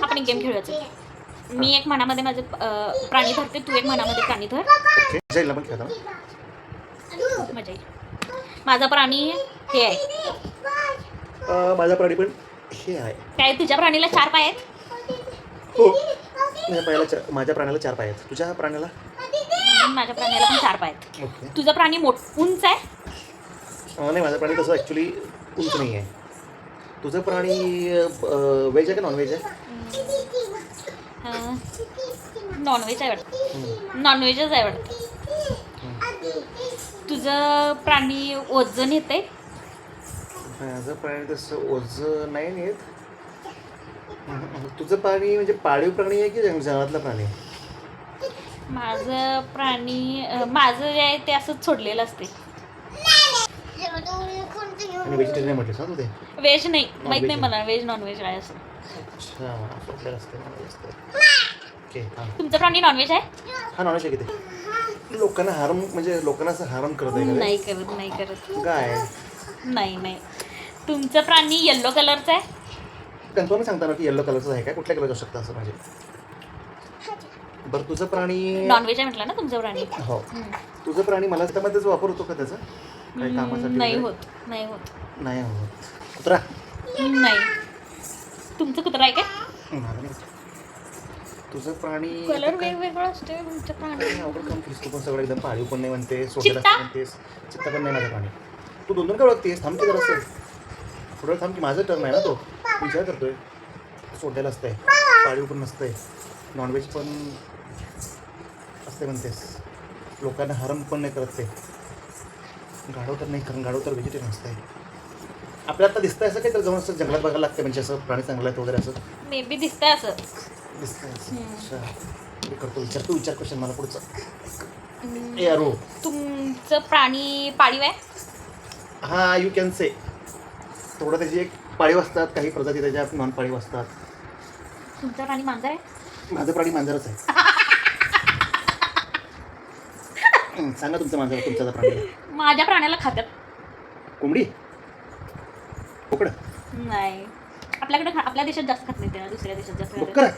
आपण एक गेम खेळूयाचं. मी एक मनामध्ये माझे प्राणी धरते, तू एक मनामध्ये प्राणी धर. ओके जाईल पण खेळता मजा येईल. माझा प्राणी हे आहे. माझा प्राणी पण हे आहे. काय तुझ्या प्राणीला 4 पाय आहेत? हो माझ्या प्राण्याला 4 पाय आहेत. तुझ्या प्राण्याला? माझ्या प्राण्याला पण 4 पाय आहेत. ओके. तुझा प्राणी उंच आहे? नाही माझा प्राणी तसं ॲक्च्युली उंच नाही आहे. तुझं प्राणी व्हेज आहे का नॉनव्हेज आहे? नॉनव्हेज आहे वाटतं. नॉनव्हेजच आहे वाटतं. तुझं प्राणी वजन येते? माझं प्राणी तसं ओझं नाही नेत. तुझं प्राणी म्हणजे पाळीव प्राणी आहे की जंगलातला प्राणी? माझं प्राणी माझं जे आहे ते असंच सोडलेलं असते. आणि व्हेजिटेरियन म्हटलं ना तू ते? व्हेज नाही, माहीत नाही मला व्हेज नॉनव्हेज काय असं. अच्छा सोडलेलं असते नॉनव्हेज असते. ओके हां तुमचा प्राणी नॉनव्हेज आहे? हा नॉनव्हेज आहे किती? लोकांना हार्म म्हणजे लोकांना असं हार्म करत आहे नाही करत, नाही करत. काय? नाही नाही. तुमचं प्राणी येल्लो कलरचं आहे? कन्फर्म सांगता ना की येल्लो कलरचं आहे काय? कुठल्या कलरचं असू शकतं असं माझे? बरं तुझं प्राणी नॉनव्हेज आहे म्हटलं ना तुमचं प्राणी? हो. तुझं प्राणी मला त्यामध्येच वापर होतो का त्याचा काही कामासाठी? नाही होत, नाही होत. नाही होत. कुत्रा? नाही. तुमचं कुत्रा आहे काय? तुझं प्राणी कलर वेगवेगळा असतो तुमच्या प्राणी. अवघड काम केलीस तू पण सगळं एकदम पाळीव पण नाही म्हणते सोडेल चित्ता? म्हणतेस. चित्ता पण नाही माझं प्राणी. तू 2 काय ओळखतेस? थांब की जरा असं थोडं थांब की माझं टर्न आहे ना तो विचार करतोय. सोडायला असतंय पाळीव पण नसतंय नॉनव्हेज पण असते म्हणतेस. लोकांना हार्म पण नाही करत ते. गाढव तर नाही कारण गाढव तर व्हेजिटेरियन असतंय. आपल्याला आता दिसतंय असं काही तर जाऊन असं जंगलात बघायला लागतं म्हणजे असं प्राणी चांगला आहेत वगैरे असं मे बी दिसतंय असं. दिसतंय असं. अच्छा मी करतो विचार. तू विचार क्वेश्चन मला पुढचं. ए अरो तुमचं प्राणी पाळीव आहे? हां यू कॅन से. थोडं त्याची एक पाळीव असतात काही प्रजाती त्याच्या नॉन पाळीव असतात. तुमचा प्राणी मांजर आहे? माझं प्राणी मांजरच आहे. सांगा तुमचं मांजर तुमचा प्राणी. माझ्या प्राण्याला खात्यात. कोंबडी? बोकड? नाही आपल्याकडे आपल्या देशात जास्त खात नाही, त्या दुसऱ्या देशात जास्त खातात. बोकड?